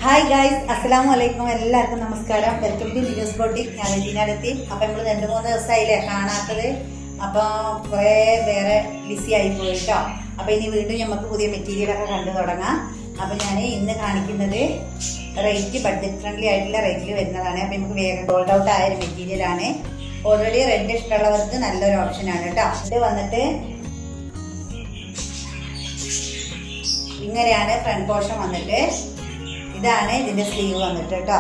Hi guys, അസ്സലാമു അലൈക്കും. എല്ലാവർക്കും നമസ്കാരം. Welcome to news boutique. ഞാൻ റെജീനടുത്തി. അപ്പം നമ്മൾ 2-3 ദിവസമായില്ലേ കാണാത്തത്. അപ്പോൾ കുറേ വേറെ ബിസി ആയി പോയിട്ടോ. അപ്പോൾ ഇനി വീണ്ടും നമുക്ക് പുതിയ മെറ്റീരിയലൊക്കെ കണ്ടു തുടങ്ങാം. അപ്പോൾ ഞാൻ ഇന്ന് കാണിക്കുന്നത് റേറ്റ് ബഡ്ജറ്റ് ഫ്രണ്ട്ലി ആയിട്ടുള്ള റേറ്റിൽ വരുന്നതാണ്. അപ്പോൾ നമുക്ക് വേഗം സോൾഡ് ഔട്ട് ആയ ഒരു മെറ്റീരിയലാണ്. ഓൾറെഡി റെഡ് ഇഷ്ടമുള്ളവർക്ക് നല്ലൊരു ഓപ്ഷനാണ് കേട്ടോ. ഇത് വന്നിട്ട് ഇങ്ങനെയാണ് ഫ്രണ്ട് പോർഷൻ വന്നിട്ട്. ഇതാണ് ഇതിന്റെ സ്ലീവ് വന്നിട്ട് കേട്ടോ.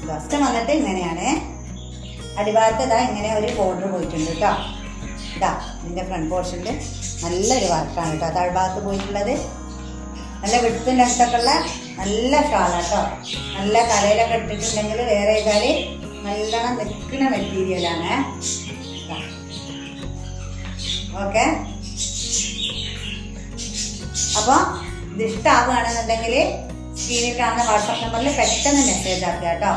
ഫസ്റ്റ് വന്നിട്ട് ഇങ്ങനെയാണ്. അടിഭാഗത്ത് ഇതാ ഇങ്ങനെ ഒരു ബോർഡർ പോയിട്ടുണ്ട് കേട്ടോ. ഇതാ ഇതിന്റെ ഫ്രണ്ട് പോർഷനിൽ നല്ലൊരു വർക്കാണ് കേട്ടോ. താഴ്ഭാഗത്ത് പോയിട്ടുള്ളത് നല്ല വിടുത്തിൻ്റെ അടുത്തൊക്കെ ഉള്ള നല്ല ഷാളാട്ടോ. നല്ല കലയിലൊക്കെ ഇട്ടിട്ടുണ്ടെങ്കിൽ വേറെ ചെയ്താൽ നല്ലോണം നിൽക്കുന്ന മെറ്റീരിയലാണ്. ഓക്കെ, അപ്പോൾ ഇത് ഇഷ്ടമാവുകയാണെന്നുണ്ടെങ്കിൽ സ്ക്രീനിൽ കാണുന്ന വാട്സാപ്പ് നമ്പറിൽ പെട്ടെന്ന് മെസ്സേജ് ആക്കുക കേട്ടോ.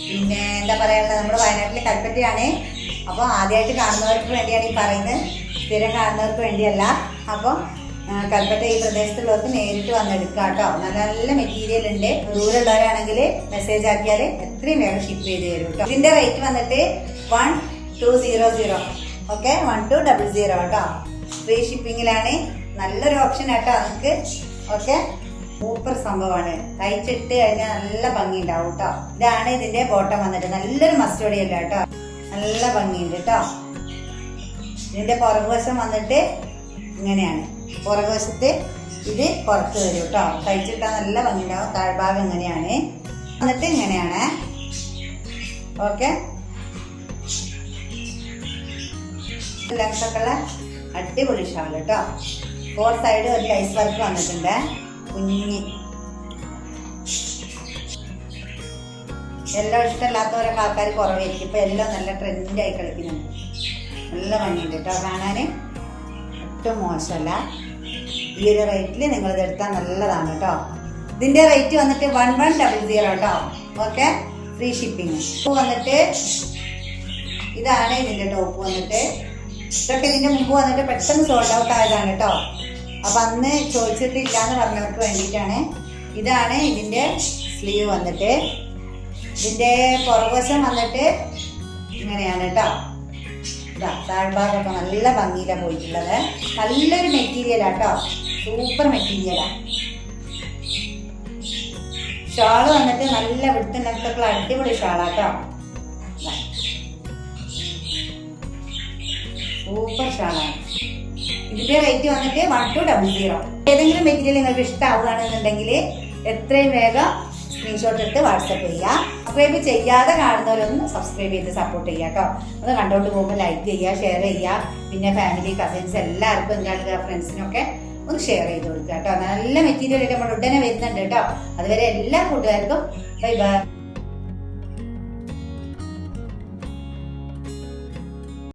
പിന്നെ എന്താ പറയാനുള്ളത്, നമ്മുടെ വയനാട്ടിൽ കൽപ്പറ്റയാണ്. അപ്പോൾ ആദ്യമായിട്ട് കാണുന്നവർക്ക് വേണ്ടിയാണ് ഈ പറയുന്നത്, സ്ഥിരം കാണുന്നവർക്ക് വേണ്ടിയല്ല. അപ്പോൾ കൽപ്പറ്റ ഈ പ്രദേശത്തുള്ളവർക്ക് നേരിട്ട് വന്നെടുക്കുക കേട്ടോ. നല്ല നല്ല മെറ്റീരിയൽ ഉണ്ട്. ദൂരമുള്ളവരാണെങ്കിൽ മെസ്സേജ് ആക്കിയാൽ എത്രയും വേഗം ഷിപ്പ് ചെയ്ത് തരും കേട്ടോ. ഇതിൻ്റെ റേറ്റ് വന്നിട്ട് 1200. ഓക്കെ, 1200 കേട്ടോ. ഫ്രീ ഷിപ്പിങ്ങിലാണ്. നല്ലൊരു ഓപ്ഷൻ ആട്ടോ നിങ്ങൾക്ക്. ഓക്കെ, സൂപ്പർ സംഭവമാണ്. തയ്ച്ചിട്ട് കഴിഞ്ഞാൽ നല്ല ഭംഗി ഉണ്ടാവും കേട്ടോ. ഇതാണ് ഇതിന്റെ ബോട്ടം വന്നിട്ട്. നല്ലൊരു മസ്റ്റോഡി അല്ല കേട്ടോ, നല്ല ഭംഗിയുണ്ട് കേട്ടോ. ഇതിന്റെ പുറകുവശം വന്നിട്ട് ഇങ്ങനെയാണ്. പുറകുവശത്ത് ഇത് പുറത്ത് വരും കേട്ടോ. തയ്ച്ചിട്ടാൽ നല്ല ഭംഗി ഉണ്ടാവും. താഴ്ഭാഗം ഇങ്ങനെയാണ് വന്നിട്ട് ഇങ്ങനെയാണ്. ഓക്കെ, ലെങ്ത്തൊക്കെ ഉള്ള അടിപൊളി ഷാൾ കേട്ടോ. 4 സൈഡ് ഒരു ലൈസ് വർക്ക് വന്നിട്ടുണ്ട്. കുഞ്ഞി എല്ലാം ഇഷ്ടമില്ലാത്തവരൊക്കെ ആൾക്കാർ കുറവായിരിക്കും. ഇപ്പം എല്ലാം നല്ല ട്രെൻഡായി കളിക്കുന്നുണ്ട്. നല്ല ഭംഗിയുണ്ട് കേട്ടോ കാണാൻ. ഒട്ടും മോശമല്ല. ഈ ഒരു റേറ്റിൽ നിങ്ങളിത് എടുത്താൽ നല്ലതാണ് കേട്ടോ. ഇതിൻ്റെ റേറ്റ് വന്നിട്ട് 1100 കേട്ടോ. Okay, free shipping. വന്നിട്ട് ഇതാണ് ഇതിൻ്റെ ടോപ്പ് വന്നിട്ട്. ഇതൊക്കെ ഇതിൻ്റെ മുമ്പ് വന്നിട്ട് പെട്ടെന്ന് സോൾഡ് ഔട്ട് ആയതാണ് കേട്ടോ. അപ്പം അന്ന് ചോദിച്ചിട്ടില്ല എന്ന് പറഞ്ഞവർക്ക് വേണ്ടിയിട്ടാണ്. ഇതാണ് ഇതിൻ്റെ സ്ലീവ് വന്നിട്ട്. ഇതിൻ്റെ പുറകുവശം വന്നിട്ട് ഇങ്ങനെയാണ് കേട്ടോ. ഇതാ താഴ്ഭാഗമൊക്കെ നല്ല ഭംഗിയിലാണ് പോയിട്ടുള്ളത്. നല്ലൊരു മെറ്റീരിയലാണ് കേട്ടോ. സൂപ്പർ മെറ്റീരിയലാണ്. ഷാള് വന്നിട്ട് നല്ല വിടുത്തിനൊക്കെ അടിപൊളി ഷാളാട്ടോ. സൂപ്പർ ഷാളാണ്. ഇതിന്റെ റേറ്റ് വന്നിട്ട് 1200. ഏതെങ്കിലും മെറ്റീരിയൽ നിങ്ങൾക്ക് ഇഷ്ടമാവുകയാണെന്നുണ്ടെങ്കിൽ എത്രയും വേഗം സ്ക്രീൻഷോട്ട് എടുത്ത് വാട്സപ്പ് ചെയ്യുക. സബ്സ്ക്രൈബ് ചെയ്യാതെ കാണുന്നവരൊന്ന് സബ്സ്ക്രൈബ് ചെയ്ത് സപ്പോർട്ട് ചെയ്യുക കേട്ടോ. അത് കണ്ടോണ്ട് പോകുമ്പോൾ ലൈക്ക് ചെയ്യുക, ഷെയർ ചെയ്യുക. പിന്നെ ഫാമിലി, കസിൻസ് എല്ലാവർക്കും എന്താ ഫ്രണ്ട്സിനൊക്കെ ഒന്ന് ഷെയർ ചെയ്ത് കൊടുക്കുക കേട്ടോ. നല്ല മെറ്റീരിയൽ നമ്മൾ ഉടനെ വരുന്നുണ്ട് കേട്ടോ. അതുവരെ എല്ലാ കൂട്ടുകാർക്കും ബൈ ബൈ.